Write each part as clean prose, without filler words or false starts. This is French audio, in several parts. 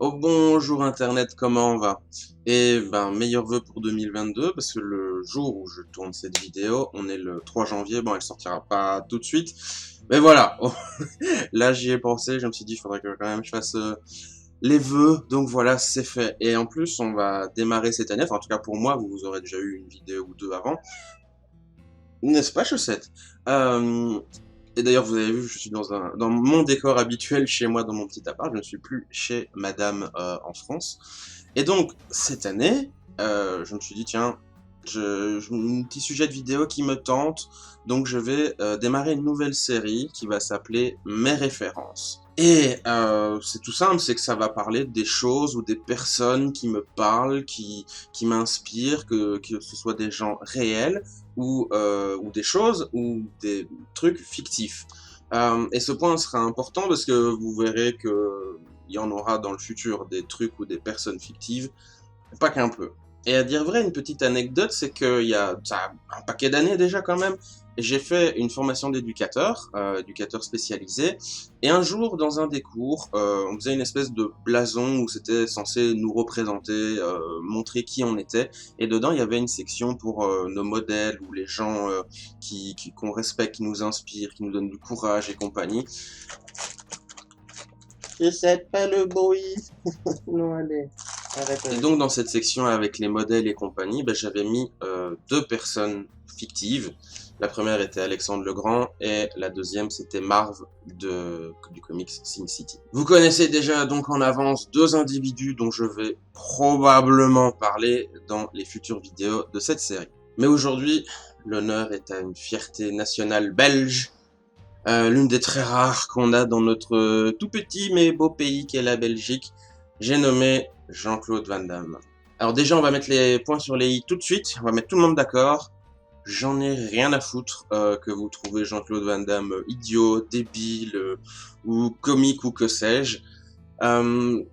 Oh bonjour Internet, comment on va? Et ben meilleurs vœux pour 2022 parce que le jour où je tourne cette vidéo, on est le 3 janvier, bon elle sortira pas tout de suite, mais voilà, là j'y ai pensé, je me suis dit il faudrait que quand même je fasse les vœux, donc voilà c'est fait. Et en plus on va démarrer cette année, enfin en tout cas pour moi, vous aurez déjà eu une vidéo ou deux avant, n'est-ce pas Chaussette? Euh, et d'ailleurs, vous avez vu, je suis dans mon décor habituel chez moi, dans mon petit appart. Je ne suis plus chez Madame en France. Et donc, cette année, je me suis dit, tiens, un petit sujet de vidéo qui me tente. Donc, je vais démarrer une nouvelle série qui va s'appeler Mes références. Et c'est tout simple, c'est que ça va parler des choses ou des personnes qui me parlent, qui m'inspirent, que ce soit des gens réels ou des choses ou des trucs fictifs. Et ce point sera important parce que vous verrez que il y en aura dans le futur des trucs ou des personnes fictives, pas qu'un peu. Et à dire vrai, une petite anecdote, c'est qu'il y a ça a un paquet d'années déjà quand même, j'ai fait une formation d'éducateur, éducateur spécialisé, et un jour dans un des cours, on faisait une espèce de blason où c'était censé nous représenter, montrer qui on était, et dedans il y avait une section pour nos modèles ou les gens qu'on respecte, qui nous inspirent, qui nous donnent du courage et compagnie. Je sais pas le bruit. Non, allez. Arrête. Et donc dans cette section avec les modèles et compagnie, ben, j'avais mis deux personnes fictives. La première était Alexandre Legrand et la deuxième c'était Marv du comics Sin City. Vous connaissez déjà donc en avance deux individus dont je vais probablement parler dans les futures vidéos de cette série. Mais aujourd'hui, l'honneur est à une fierté nationale belge, l'une des très rares qu'on a dans notre tout petit mais beau pays qu'est la Belgique. J'ai nommé Jean-Claude Van Damme. Alors déjà, on va mettre les points sur les i tout de suite, on va mettre tout le monde d'accord. J'en ai rien à foutre que vous trouvez Jean-Claude Van Damme idiot, débile ou comique ou que sais-je. Euh,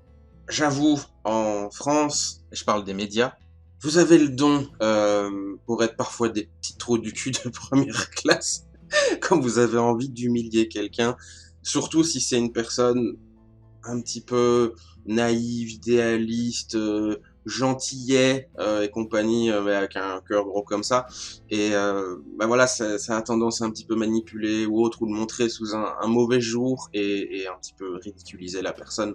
J'avoue, en France, et je parle des médias, vous avez le don pour être parfois des petits trous du cul de première classe quand vous avez envie d'humilier quelqu'un, surtout si c'est une personne un petit peu naïve, idéaliste, gentillet et compagnie, mais avec un cœur gros comme ça. Et bah voilà, ça a tendance à un petit peu manipuler ou autre, ou le montrer sous un mauvais jour et un petit peu ridiculiser la personne.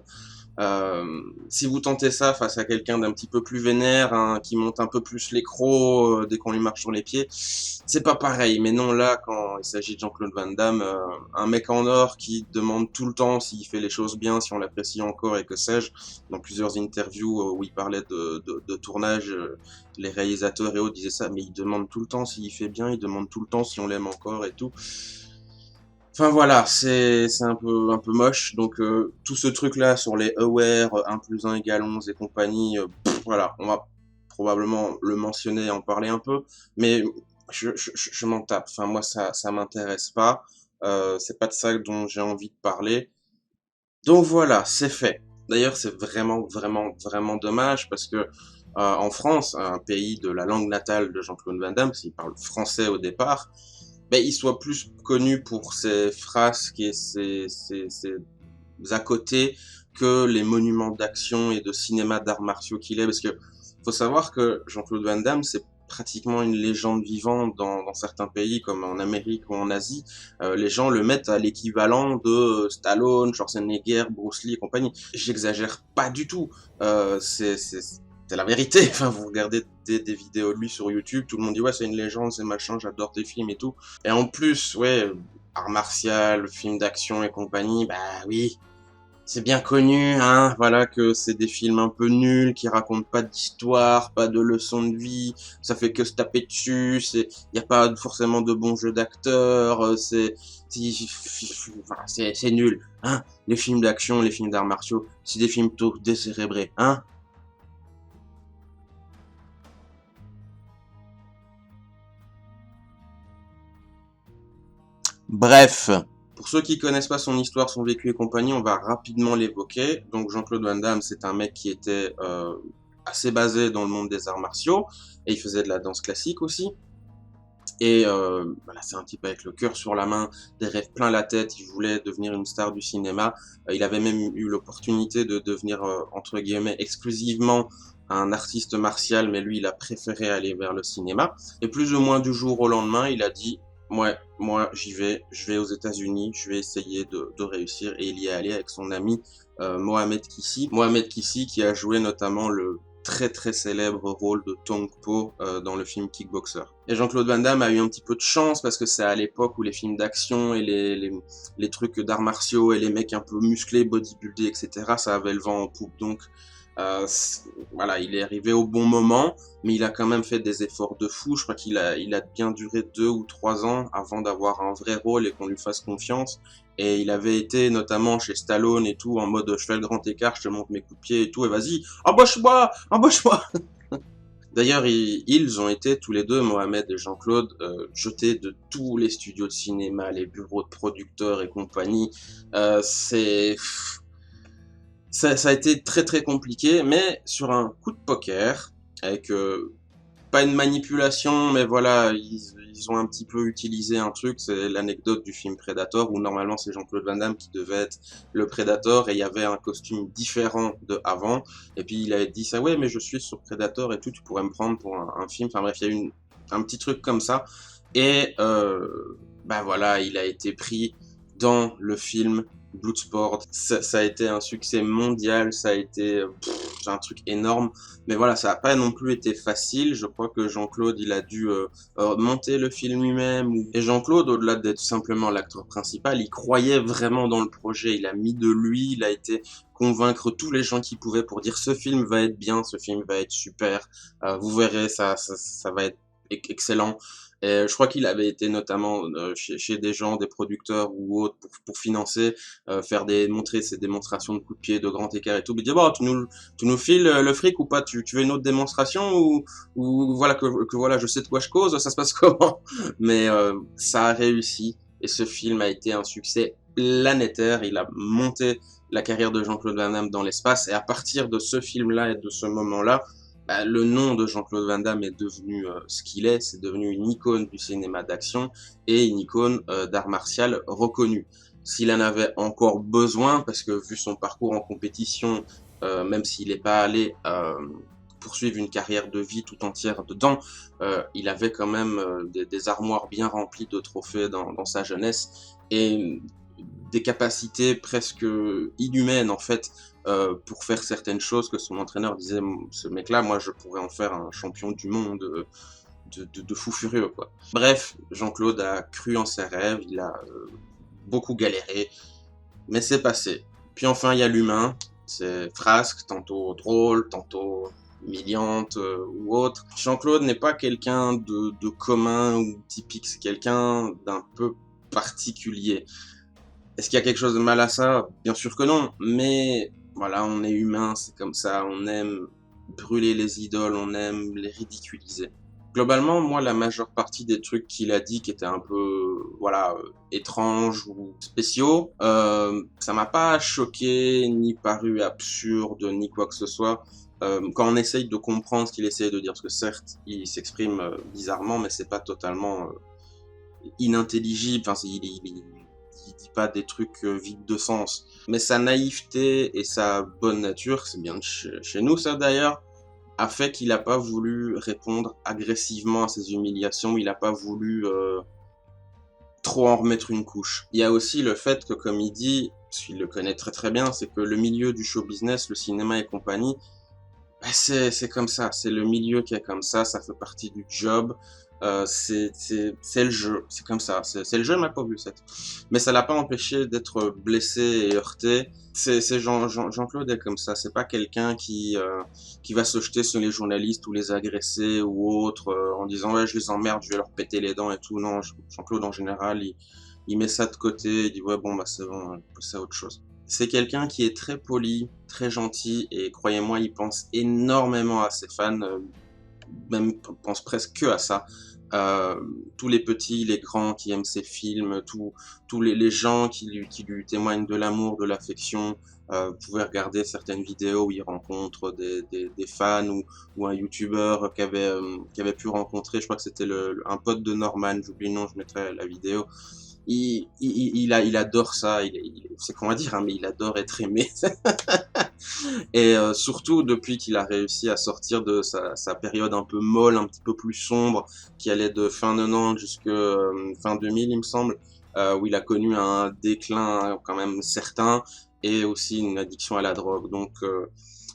Si vous tentez ça face à quelqu'un d'un petit peu plus vénère, hein, qui monte un peu plus les crocs dès qu'on lui marche sur les pieds, c'est pas pareil. Mais non, là, quand il s'agit de Jean-Claude Van Damme, un mec en or qui demande tout le temps s'il fait les choses bien, si on l'apprécie encore et que sais-je, dans plusieurs interviews où il parlait de tournage, les réalisateurs et autres disaient ça, mais il demande tout le temps s'il fait bien, il demande tout le temps si on l'aime encore et tout. Enfin voilà, c'est un peu moche. Donc tout ce truc là sur les aware 1 plus 1 égale 11 et compagnie, voilà, on va probablement le mentionner et en parler un peu, mais je m'en tape. Enfin moi ça m'intéresse pas. C'est pas de ça dont j'ai envie de parler. Donc voilà, c'est fait. D'ailleurs, c'est vraiment dommage parce que en France, un pays de la langue natale de Jean-Claude Van Damme, s'il parle français au départ, ben, il soit plus connu pour ses frasques et ses à côté que les monuments d'action et de cinéma d'arts martiaux qu'il est. Parce que faut savoir que Jean-Claude Van Damme, c'est pratiquement une légende vivante dans certains pays comme en Amérique ou en Asie. Les gens le mettent à l'équivalent de Stallone, Schwarzenegger, Bruce Lee et compagnie. J'exagère pas du tout. C'est la vérité. Enfin, vous regardez des vidéos de lui sur YouTube, tout le monde dit ouais c'est une légende, c'est machin, j'adore tes films et tout. Et en plus, ouais, art martial, film d'action et compagnie, bah oui, c'est bien connu, hein, voilà que c'est des films un peu nuls, qui racontent pas d'histoire, pas de leçons de vie, ça fait que se taper dessus, y a pas forcément de bons jeux d'acteurs, c'est nul, hein. Les films d'action, les films d'arts martiaux, c'est des films plutôt décérébrés, hein. Bref, pour ceux qui connaissent pas son histoire, son vécu et compagnie, on va rapidement l'évoquer. Donc Jean-Claude Van Damme, c'est un mec qui était assez basé dans le monde des arts martiaux et il faisait de la danse classique aussi. Et voilà, c'est un type avec le cœur sur la main, des rêves plein la tête, il voulait devenir une star du cinéma. Il avait même eu l'opportunité de devenir, entre guillemets, exclusivement un artiste martial, mais lui, il a préféré aller vers le cinéma. Et plus ou moins du jour au lendemain, il a dit, ouais, moi, j'y vais, je vais aux États-Unis, je vais essayer de réussir. Et il y est allé avec son ami Mohamed Kissi. Mohamed Kissi qui a joué notamment le très très célèbre rôle de Tong Po dans le film Kickboxer. Et Jean-Claude Van Damme a eu un petit peu de chance parce que c'est à l'époque où les films d'action et les trucs d'arts martiaux et les mecs un peu musclés, bodybuildés, etc., ça avait le vent en poupe. Donc voilà, il est arrivé au bon moment, mais il a quand même fait des efforts de fou. Je crois il a bien duré 2 ou 3 ans avant d'avoir un vrai rôle et qu'on lui fasse confiance. Et il avait été notamment chez Stallone et tout, en mode je fais le grand écart, je te montre mes coups de pied et tout, et vas-y, embauche-moi, embauche-moi. D'ailleurs, ils ont été tous les deux, Mohamed et Jean-Claude, jetés de tous les studios de cinéma, les bureaux de producteurs et compagnie. Ça a été très très compliqué, mais sur un coup de poker, avec pas une manipulation, mais voilà, ils ont un petit peu utilisé un truc, c'est l'anecdote du film Predator, où normalement c'est Jean-Claude Van Damme qui devait être le Predator, et il y avait un costume différent de avant, et puis il avait dit ça, ouais, mais je suis sur Predator et tout, tu pourrais me prendre pour un film, enfin bref, il y a eu un petit truc comme ça, et ben voilà, il a été pris dans le film Bloodsport. Ça a été un succès mondial, ça a été un truc énorme. Mais voilà, ça n'a pas non plus été facile. Je crois que Jean-Claude, il a dû monter le film lui-même. Et Jean-Claude, au-delà d'être simplement l'acteur principal, il croyait vraiment dans le projet. Il a mis de lui, il a été convaincre tous les gens qu'il pouvait pour dire ce film va être bien, ce film va être super. Vous verrez, ça va être excellent. Et je crois qu'il avait été notamment chez des gens, des producteurs ou autres pour financer, montrer ses démonstrations de coups de pied, de grand écart et tout. Il dit bon, tu nous files le fric ou pas, tu veux une autre démonstration ou voilà que voilà, je sais de quoi je cause, ça se passe comment. Mais ça a réussi et ce film a été un succès planétaire. Il a monté la carrière de Jean-Claude Van Damme dans l'espace et à partir de ce film-là et de ce moment-là, bah, le nom de Jean-Claude Van Damme est devenu ce qu'il est, c'est devenu une icône du cinéma d'action et une icône d'art martial reconnue. S'il en avait encore besoin, parce que vu son parcours en compétition, même s'il n'est pas allé poursuivre une carrière de vie tout entière dedans, il avait quand même des armoires bien remplies de trophées dans sa jeunesse et des capacités presque inhumaines en fait pour faire certaines choses que son entraîneur disait ce mec-là, moi je pourrais en faire un champion du monde de fou furieux quoi. Bref, Jean-Claude a cru en ses rêves, il a beaucoup galéré, mais c'est passé. Puis enfin il y a l'humain, c'est frasque, tantôt drôle, tantôt humiliante ou autre. Jean-Claude n'est pas quelqu'un de commun ou typique, c'est quelqu'un d'un peu particulier. Est-ce qu'il y a quelque chose de mal à ça? Bien sûr que non, mais voilà, on est humain, c'est comme ça, on aime brûler les idoles, on aime les ridiculiser. Globalement, moi, la majeure partie des trucs qu'il a dit qui étaient un peu, voilà, étranges ou spéciaux, ça m'a pas choqué, ni paru absurde, ni quoi que ce soit. Quand on essaye de comprendre ce qu'il essaye de dire, parce que certes, il s'exprime bizarrement, mais c'est pas totalement inintelligible, enfin, il dit pas des trucs vides de sens. Mais sa naïveté et sa bonne nature, c'est bien de chez nous ça d'ailleurs, a fait qu'il a pas voulu répondre agressivement à ces humiliations, il a pas voulu trop en remettre une couche. Il y a aussi le fait que, comme il dit, parce qu'il le connaît très très bien, c'est que le milieu du show business, le cinéma et compagnie, bah, c'est comme ça, c'est le milieu qui est comme ça fait partie du job. C'est le jeu, c'est comme ça, c'est le jeu ma pauvre Lucette. Mais ça l'a pas empêché d'être blessé et heurté. C'est Jean-Claude est comme ça, c'est pas quelqu'un qui va se jeter sur les journalistes ou les agresser ou autres en disant ouais je les emmerde, je vais leur péter les dents et tout. Non, Jean-Claude en général il met ça de côté, il dit ouais bon bah c'est bon, on passe à autre chose. C'est quelqu'un qui est très poli, très gentil et croyez-moi, il pense énormément à ses fans, même pense presque que à ça. tous les petits, les grands qui aiment ses films, tous les gens qui lui témoignent de l'amour, de l'affection. Vous pouvez regarder certaines vidéos où il rencontre des fans ou un youtubeur qui avait pu rencontrer, je crois que c'était un pote de Norman, j'oublie le nom, je mettrai la vidéo. Il adore ça, c'est qu'on va dire, hein, mais il adore être aimé. Et surtout depuis qu'il a réussi à sortir de sa période un peu molle, un petit peu plus sombre, qui allait de fin 90 jusqu'à fin 2000, il me semble, où il a connu un déclin quand même certain et aussi une addiction à la drogue. Donc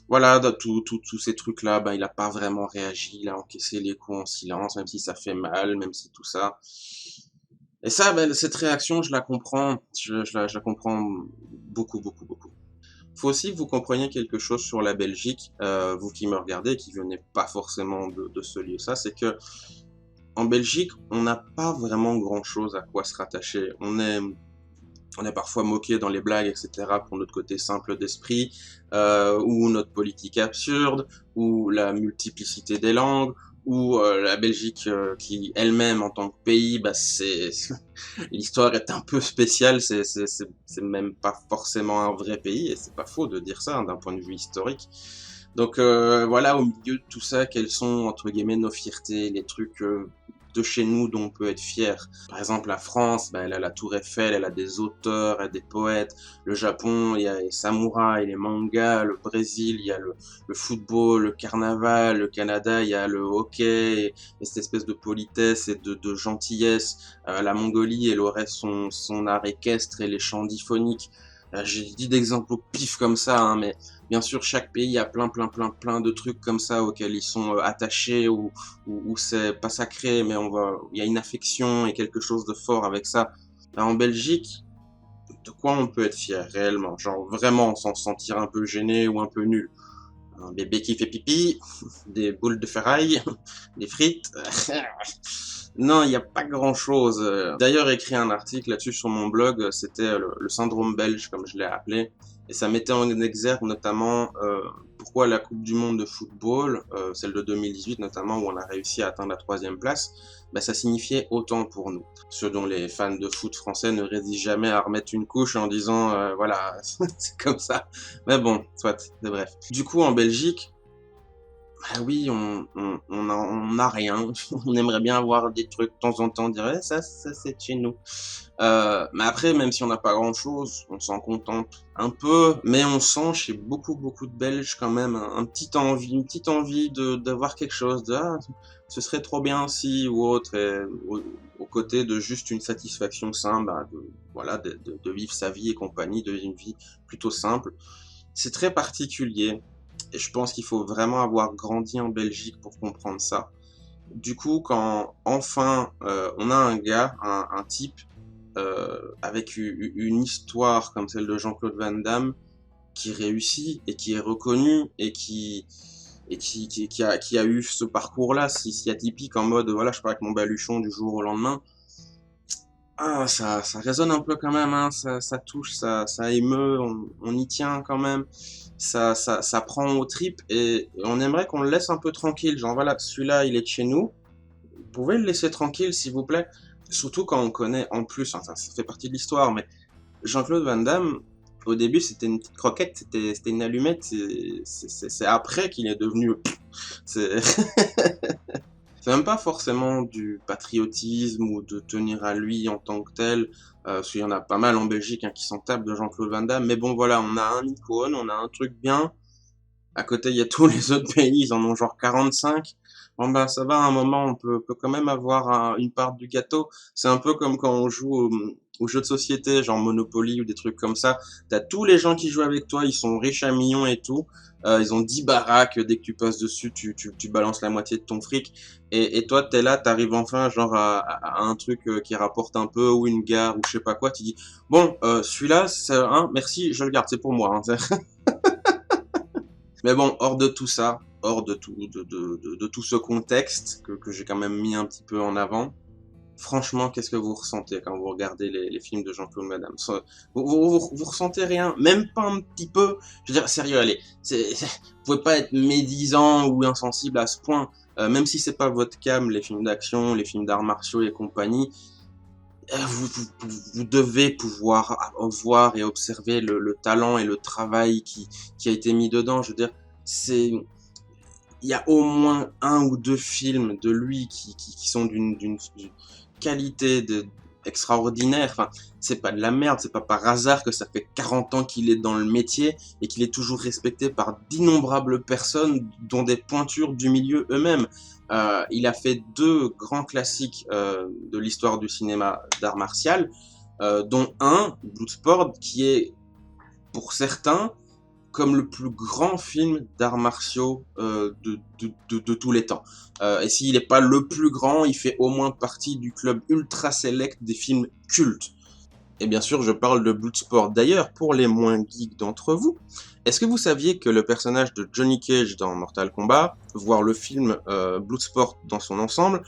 voilà, tous ces trucs-là, ben, il a pas vraiment réagi, il a encaissé les coups en silence, même si ça fait mal, même si tout ça. Et ça, ben, cette réaction, je la comprends, je la comprends beaucoup, beaucoup, beaucoup. Faut aussi que vous compreniez quelque chose sur la Belgique, vous qui me regardez, qui venez pas forcément de ce lieu, ça, c'est que en Belgique, on n'a pas vraiment grand-chose à quoi se rattacher. On est parfois moqué dans les blagues, etc., pour notre côté simple d'esprit, ou notre politique absurde, ou la multiplicité des langues, ou la Belgique qui elle-même en tant que pays, bah c'est l'histoire est un peu spéciale, c'est même pas forcément un vrai pays, et c'est pas faux de dire ça hein, d'un point de vue historique. Donc voilà, au milieu de tout ça, quelles sont entre guillemets nos fiertés, les trucs de chez nous dont on peut être fier. Par exemple, la France, bah, elle a la Tour Eiffel, elle a des auteurs, elle a des poètes. Le Japon, il y a les samouraïs, les mangas. Le Brésil, il y a le football, le carnaval. Le Canada, il y a le hockey et cette espèce de politesse et de gentillesse. La Mongolie, elle aurait son art équestre et les chants diphoniques. J'ai dit d'exemples au pif comme ça, hein, mais bien sûr, chaque pays a plein de trucs comme ça auxquels ils sont attachés ou c'est pas sacré, mais il y a une affection et quelque chose de fort avec ça. Là, en Belgique, de quoi on peut être fier réellement? Genre vraiment sans se sentir un peu gêné ou un peu nul. Un bébé qui fait pipi, des boules de ferraille, des frites. Non, il n'y a pas grand-chose. D'ailleurs, écrit un article là-dessus sur mon blog, c'était le syndrome belge, comme je l'ai appelé. Et ça mettait en exergue notamment pourquoi la Coupe du Monde de football, celle de 2018 notamment, où on a réussi à atteindre la 3e place, bah, ça signifiait autant pour nous. Ce dont les fans de foot français ne résistent jamais à remettre une couche en disant voilà, c'est comme ça. Mais bon, soit, c'est bref. Du coup, en Belgique, ah oui, on a rien. On aimerait bien avoir des trucs de temps en temps, on dirait ça c'est chez nous. Mais après, même si on n'a pas grand-chose, on s'en contente un peu, mais on sent chez beaucoup de Belges quand même une petite envie d'avoir quelque chose, ce serait trop bien si ou autre, et au côté de juste une satisfaction simple, bah, voilà, de vivre sa vie et compagnie, de vivre une vie plutôt simple. C'est très particulier. Et je pense qu'il faut vraiment avoir grandi en Belgique pour comprendre ça. Du coup, quand enfin on a un gars, un type avec une histoire comme celle de Jean-Claude Van Damme qui réussit et qui est reconnu et qui a eu ce parcours-là si atypique en mode voilà, je pars avec mon baluchon du jour au lendemain. Ah, ça résonne un peu quand même, hein, ça touche, ça émeut, on y tient quand même. Ça prend aux tripes et on aimerait qu'on le laisse un peu tranquille. Genre voilà, celui-là, il est de chez nous. Vous pouvez le laisser tranquille, s'il vous plaît. Surtout quand on connaît en plus, enfin, ça fait partie de l'histoire, mais Jean-Claude Van Damme, au début, c'était une petite croquette, c'était une allumette. C'est après qu'il est devenu. C'est c'est même pas forcément du patriotisme ou de tenir à lui en tant que tel, parce qu'il y en a pas mal en Belgique hein, qui s'en tapent de Jean-Claude Van Damme, mais bon voilà, on a un icône, on a un truc bien, à côté il y a tous les autres pays, ils en ont genre 45, bon bah ça va, à un moment on peut quand même avoir une part du gâteau, c'est un peu comme quand on joue aux jeux de société, genre Monopoly ou des trucs comme ça, t'as tous les gens qui jouent avec toi, ils sont riches à millions et tout, ils ont 10 baraques, dès que tu passes dessus, tu balances la moitié de ton fric, et toi, t'es là, t'arrives enfin genre à un truc qui rapporte un peu, ou une gare, ou je sais pas quoi, tu dis, bon, celui-là, merci, je le garde, c'est pour moi. Hein. Mais bon, hors de tout ça, hors de tout ce contexte que j'ai quand même mis un petit peu en avant, franchement, qu'est-ce que vous ressentez quand vous regardez les films de Jean-Claude Van Damme? Vous ressentez rien? Même pas un petit peu? Je veux dire, sérieux, allez, vous pouvez pas être médisant ou insensible à ce point. même si c'est pas votre cam, les films d'action, les films d'arts martiaux et compagnie, vous devez pouvoir voir et observer le talent et le travail qui a été mis dedans. Je veux dire, il y a au moins 1 ou 2 films de lui qui sont d'une qualité extraordinaire. Enfin, c'est pas de la merde, c'est pas par hasard que ça fait 40 ans qu'il est dans le métier et qu'il est toujours respecté par d'innombrables personnes, dont des pointures du milieu eux-mêmes. Il a fait 2 grands classiques de l'histoire du cinéma d'art martial, dont un, Bloodsport, qui est pour certains comme le plus grand film d'arts martiaux de tous les temps. Et s'il n'est pas le plus grand, il fait au moins partie du club ultra select des films cultes. Et bien sûr, je parle de Bloodsport. D'ailleurs, pour les moins geeks d'entre vous, est-ce que vous saviez que le personnage de Johnny Cage dans Mortal Kombat, voire le film Bloodsport dans son ensemble,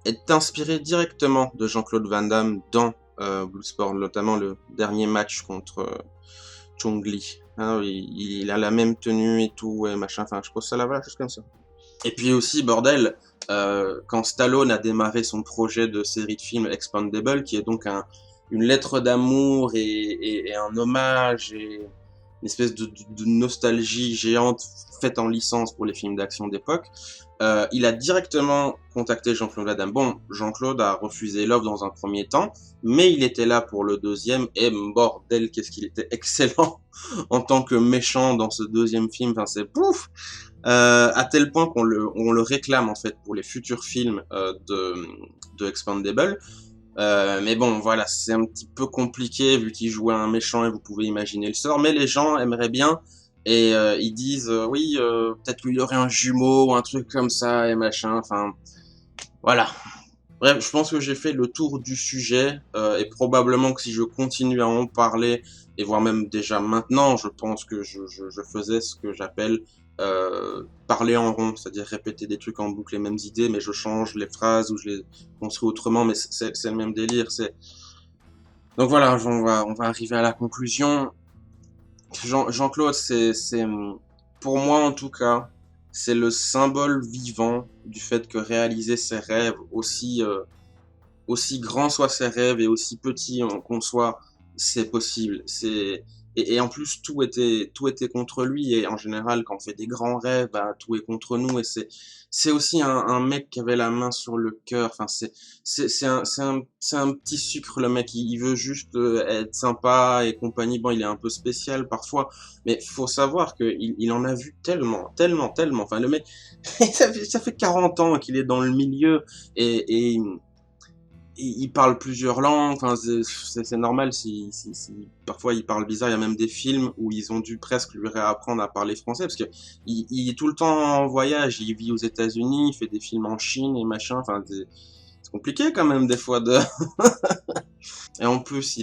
est inspiré directement de Jean-Claude Van Damme dans Bloodsport, notamment le dernier match contre Chong Li. Hein, il a la même tenue et tout, et machin, enfin, je pense que ça la va, chose comme ça. Et puis aussi, bordel, quand Stallone a démarré son projet de série de films Expandable, qui est donc une lettre d'amour et un hommage et une espèce de nostalgie géante faite en licence pour les films d'action d'époque, il a directement contacté Jean-Claude Van Damme. Bon, Jean-Claude a refusé l'offre dans un premier temps, mais il était là pour le deuxième, et bordel, qu'est-ce qu'il était excellent en tant que méchant dans ce deuxième film, enfin c'est pouf, à tel point qu'on le réclame en fait pour les futurs films de Expandable. Mais bon, voilà, c'est un petit peu compliqué vu qu'il jouait un méchant et vous pouvez imaginer le sort. Mais les gens aimeraient bien et ils disent oui, peut-être qu'il y aurait un jumeau ou un truc comme ça et machin. Enfin, voilà. Bref, je pense que j'ai fait le tour du sujet et probablement que si je continue à en parler et voire même déjà maintenant, je pense que je faisais ce que j'appelle parler en rond, c'est-à-dire répéter des trucs en boucle, les mêmes idées, mais je change les phrases ou je les construis autrement, mais c'est le même délire. Donc voilà, on va arriver à la conclusion. Jean-Claude, pour moi en tout cas, c'est le symbole vivant du fait que réaliser ses rêves, aussi grands soient ses rêves et aussi petits qu'on soit, c'est possible. Et en plus tout était contre lui et en général quand on fait des grands rêves, bah, tout est contre nous et c'est aussi un mec qui avait la main sur le cœur. Enfin c'est un petit sucre, le mec. Il veut juste être sympa et compagnie. Bon, il est un peu spécial parfois, mais faut savoir que il en a vu tellement. Enfin le mec ça fait 40 ans qu'il est dans le milieu et il parle plusieurs langues. Enfin c'est normal si parfois il parle bizarre. Il y a même des films où ils ont dû presque lui réapprendre à parler français parce que il est tout le temps en voyage. Il vit aux États-Unis, il fait des films en Chine et machin. Enfin c'est compliqué quand même des fois de et en plus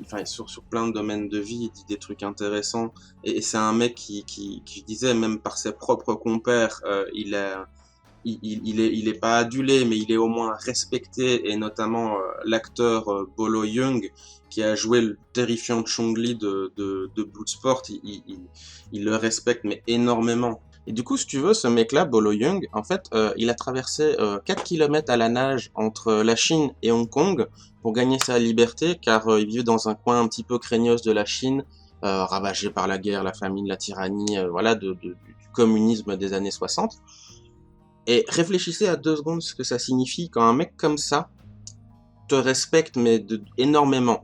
enfin sur plein de domaines de vie, il dit des trucs intéressants et c'est un mec qui je disais, même par ses propres compères, il est pas adulé, mais il est au moins respecté, et notamment l'acteur Bolo Yeung, qui a joué le terrifiant Chong Li de Bloodsport, il le respecte, mais énormément. Et du coup, si tu veux, ce mec-là, Bolo Yeung, en fait, il a traversé 4 km à la nage entre la Chine et Hong Kong pour gagner sa liberté, car il vivait dans un coin un petit peu craignos de la Chine, ravagé par la guerre, la famine, la tyrannie, voilà, du communisme des années 60. Et réfléchissez à 2 secondes ce que ça signifie quand un mec comme ça te respecte, mais énormément.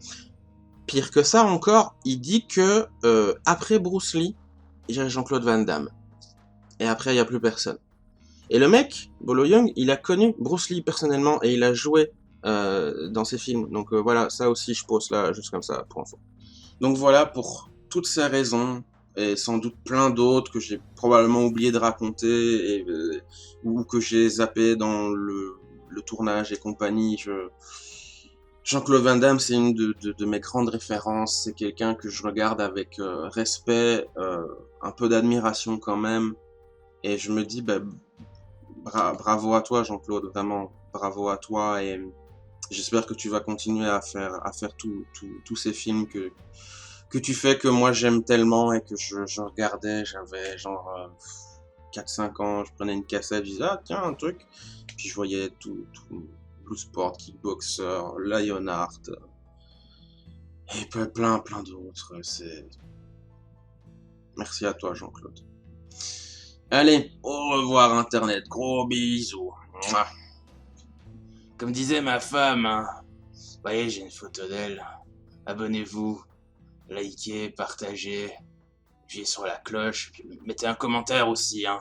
Pire que ça encore, il dit que après Bruce Lee, il y a Jean-Claude Van Damme. Et après, il n'y a plus personne. Et le mec, Bolo Yeung, il a connu Bruce Lee personnellement et il a joué dans ses films. Donc voilà, ça aussi je pose là juste comme ça pour info. Donc voilà, pour toutes ces raisons, et sans doute plein d'autres que j'ai probablement oublié de raconter ou que j'ai zappé dans le tournage et compagnie. Jean-Claude Van Damme, c'est une de mes grandes références. C'est quelqu'un que je regarde avec respect, un peu d'admiration quand même. Et je me dis, bravo à toi, Jean-Claude, vraiment, bravo à toi. Et j'espère que tu vas continuer à faire tous ces films que tu fais, que moi j'aime tellement et que je regardais, j'avais genre 4-5 ans, je prenais une cassette, je disais, ah tiens, un truc. Puis je voyais tout Blue Sport, Kickboxer, Lionheart, et plein d'autres. Merci à toi, Jean-Claude. Allez, au revoir Internet, gros bisous. Mouah. Comme disait ma femme, hein. Vous voyez, j'ai une photo d'elle. Abonnez-vous, likez, partagez, appuyez sur la cloche, puis mettez un commentaire aussi, hein.